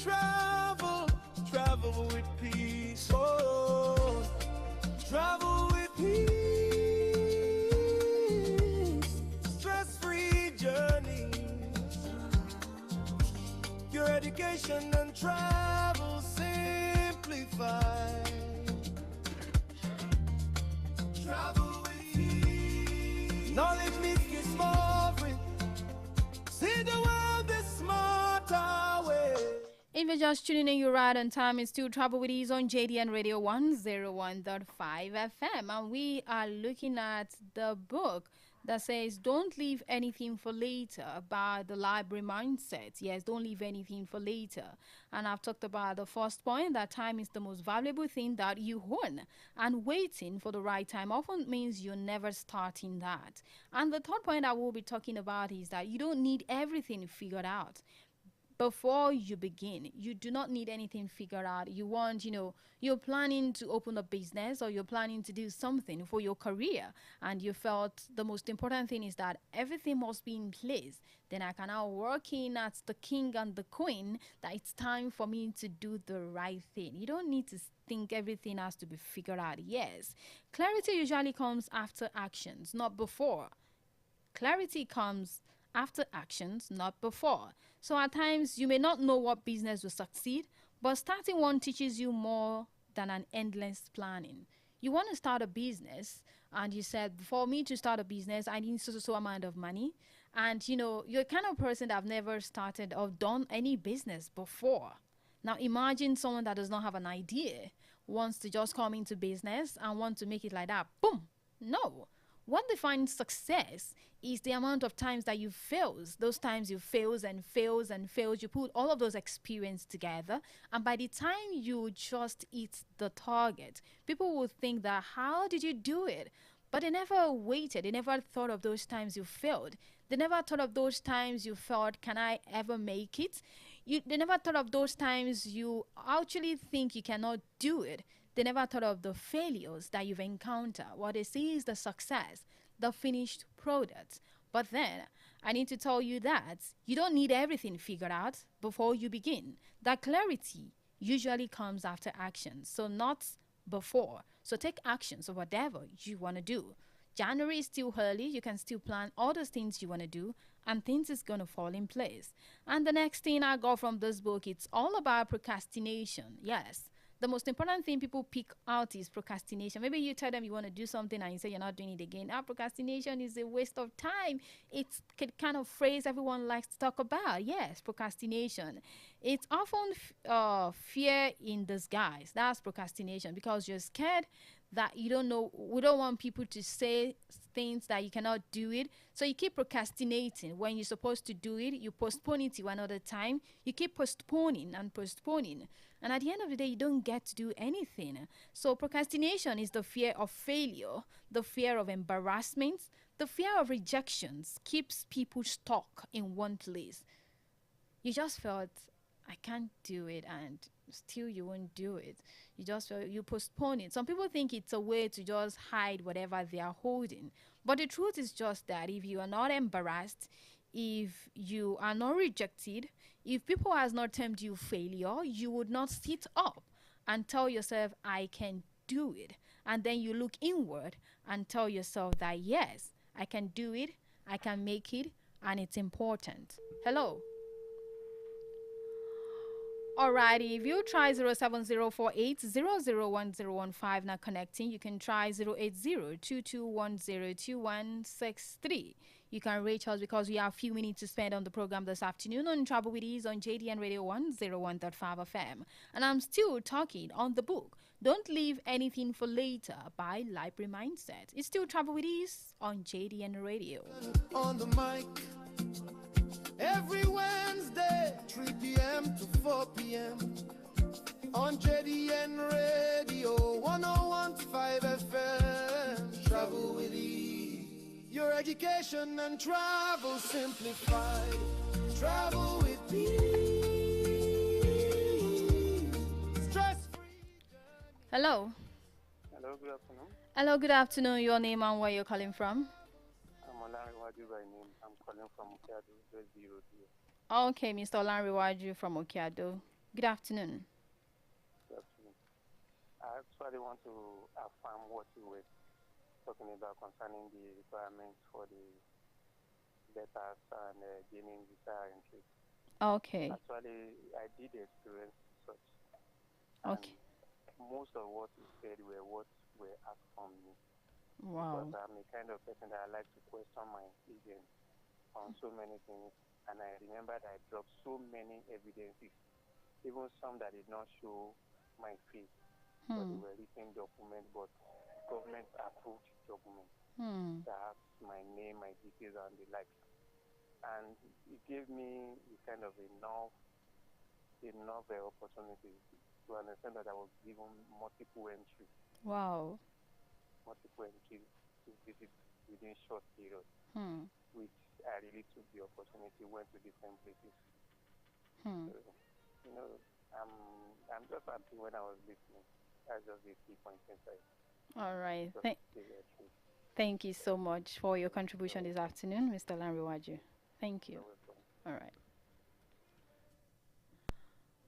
travel, travel with peace. Oh, travel with peace. Stress-free journey. Your education and travel simplified. Travel with ease. Knowledge makes you discovery. See the world this smarter way. If you're just tuning in, you're right on time. It's still Travel with Ease on JDN Radio 101.5 FM. And we are looking at the book that says, don't leave anything for later, about the library mindset. Yes, don't leave anything for later. And I've talked about the first point, that time is the most valuable thing that you own. And waiting for the right time often means you're never starting that. And the third point I will be talking about is that you don't need everything figured out before you begin. You do not need anything figured out. You want, you're planning to open a business, or you're planning to do something for your career, and you felt the most important thing is that everything must be in place. Then I can now work in as the king and the queen, that it's time for me to do the right thing. You don't need to think everything has to be figured out. Yes, clarity usually comes after actions, not before. Clarity comes after actions, not before. So at times, you may not know what business will succeed, but starting one teaches you more than an endless planning. You want to start a business, and you said, for me to start a business, I need so amount of money. And, you're the kind of person that have never started or done any business before. Now, imagine someone that does not have an idea, wants to just come into business and want to make it like that. Boom. No. What defines success is the amount of times that you fails. Those times you fails and fails and fails. You put all of those experience together, and by the time you just hit the target, people will think that, how did you do it? But they never waited. They never thought of those times you failed. They never thought of those times you felt, can I ever make it? They never thought of those times you actually think you cannot do it. They never thought of the failures that you've encountered. What they see is the success, the finished product. But then, I need to tell you that you don't need everything figured out before you begin. That clarity usually comes after action, so not before. So take actions of whatever you want to do. January is still early. You can still plan all those things you want to do, and things is going to fall in place. And the next thing I got from this book, it's all about procrastination. Yes. The most important thing people pick out is procrastination. Maybe you tell them you want to do something and you say you're not doing it again. Procrastination is a waste of time. It's the kind of phrase everyone likes to talk about. Yes, procrastination. It's often fear in disguise. That's procrastination, because you're scared that you don't know. We don't want people to say things that you cannot do it. So you keep procrastinating. When you're supposed to do it, you postpone it to another time. You keep postponing and postponing. And at the end of the day, you don't get to do anything. So procrastination is the fear of failure, the fear of embarrassment, the fear of rejections keeps people stuck in one place. You just felt, I can't do it, and still you won't do it. You just felt, you postpone it. Some people think it's a way to just hide whatever they are holding. But the truth is just that if you are not embarrassed, if you are not rejected, if people has not termed you failure, you would not sit up and tell yourself, I can do it. And then you look inward and tell yourself that, yes, I can do it, I can make it, and it's important. Hello. Alrighty, if you try 07048001015 not connecting, you can try 08022102163. You can reach us because we have a few minutes to spend on the program this afternoon on Travel with Ease on JDN Radio 101.5 FM. And I'm still talking on the book, Don't Leave Anything for Later by Library Mindset. It's still Travel with Ease on JDN Radio. On the mic. Every Wednesday, 3 p.m. to 4 p.m. on JDN Radio 101.5 FM. Travel with ease. Your education and travel simplified. Travel with ease. Stress-free. Hello. Hello, good afternoon. Hello, good afternoon. Your name and where you're calling from? I'm Olanrewaju by name. I'm calling from Okeado, 002. Okay, Mr. Olanrewaju from Okeado. Good afternoon. Good afternoon. I actually want to affirm what you were talking about concerning the requirements for the letters and gaining visa entry. Okay. Actually, I did experience such, and Okay. most of what you said were what were asked from me because Wow. I'm a kind of person that I like to question my agent on so many things, and I remember that I dropped so many evidences, even some that did not show my face, but they Hmm. were written documents, but government approved documents Hmm. that has my name, my details, and the likes. And it gave me the kind of enough opportunity to understand that I was given Wow. multiple entry to visit within short period, Hmm. which I really took the opportunity, went to different places. Hmm. So, you know, I'm I'm just happy when I was listening. That's just the key point inside. All right. Just the truth. Thank you so much for your You're contribution this welcome. afternoon, Mr. Lanriwaju. Thank you. You're welcome. All right.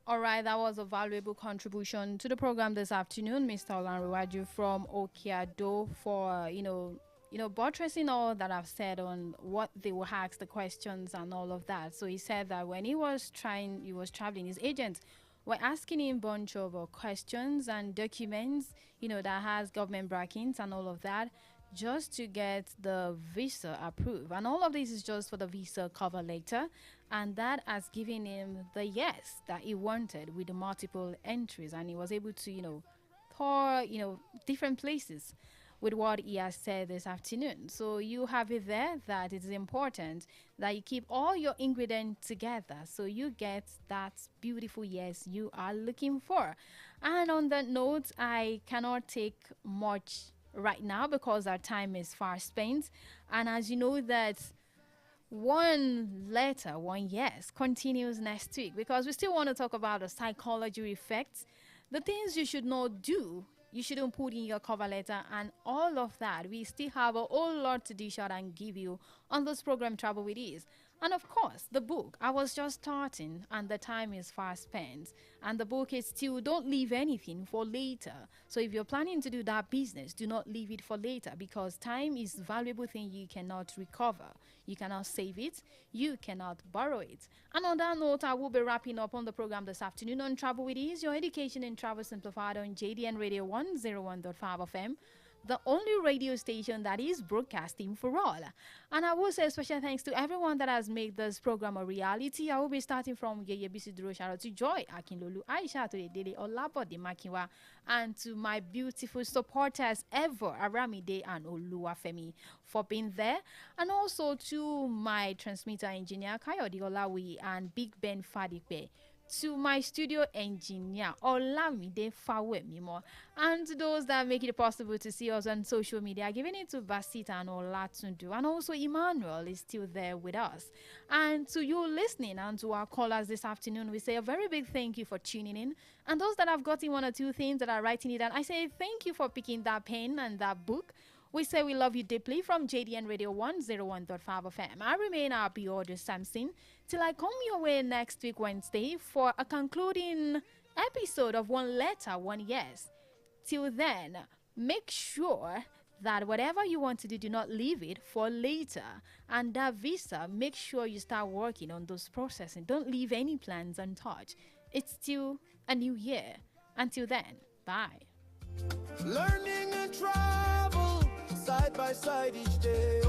All right, that was a valuable contribution to the program this afternoon, Mr. Olanriwaju from Okiado for buttressing all that I've said on what they will ask the questions and all of that. So he said that when he was traveling, his agents were asking him a bunch of questions and documents, that has government brackings and all of that, just to get the visa approved. And all of this is just for the visa cover letter. And that has given him the yes that he wanted with the multiple entries. And he was able to, tour, different places with what he has said this afternoon. So you have it there that it is important that you keep all your ingredients together so you get that beautiful yes you are looking for. And on that note, I cannot take much right now because our time is far spent. And as you know that one letter, one yes, continues next week because we still want to talk about the psychology effects, the things you should not do, you shouldn't put in your cover letter, and all of that. We still have a whole lot to dish out and give you on this program, Travel with Ease. And of course, the book. I was just starting, and the time is fast spent. And the book is still don't leave anything for later. So if you're planning to do that business, do not leave it for later because time is a valuable thing you cannot recover. You cannot save it. You cannot borrow it. And on that note, I will be wrapping up on the program this afternoon on Travel with Ease, your education in travel simplified on JDN Radio 101.5 FM, the only radio station that is broadcasting for all. And I will say special thanks to everyone that has made this program a reality. I will be starting from Yeye Bisiduro, shout out to Joy, Akinlolu, Aisha, to Dele, Olabode, Makiwa, and to my beautiful supporters ever, Aramide and Oluwafemi, for being there. And also to my transmitter engineer, Kayode Olawi, and Big Ben Fadipe, to my studio engineer Olamide Fawemimo, and to those that make it possible to see us on social media, giving it to Basita and Olatundu, and also Emmanuel is still there with us. And to you listening and to our callers this afternoon, we say a very big thank you for tuning in. And those that have gotten one or two things that are writing it down, I say thank you for picking that pen and that book. We say we love you deeply from JDN Radio 101.5 FM. I remain ABIODUN Samson till I come your way next week Wednesday for a concluding episode of One Letter, One Yes. Till then, make sure that whatever you want to do, do not leave it for later. And that visa, make sure you start working on those processing. Don't leave any plans untouched. It's still a new year. Until then, bye. Learning and travel side by side each day.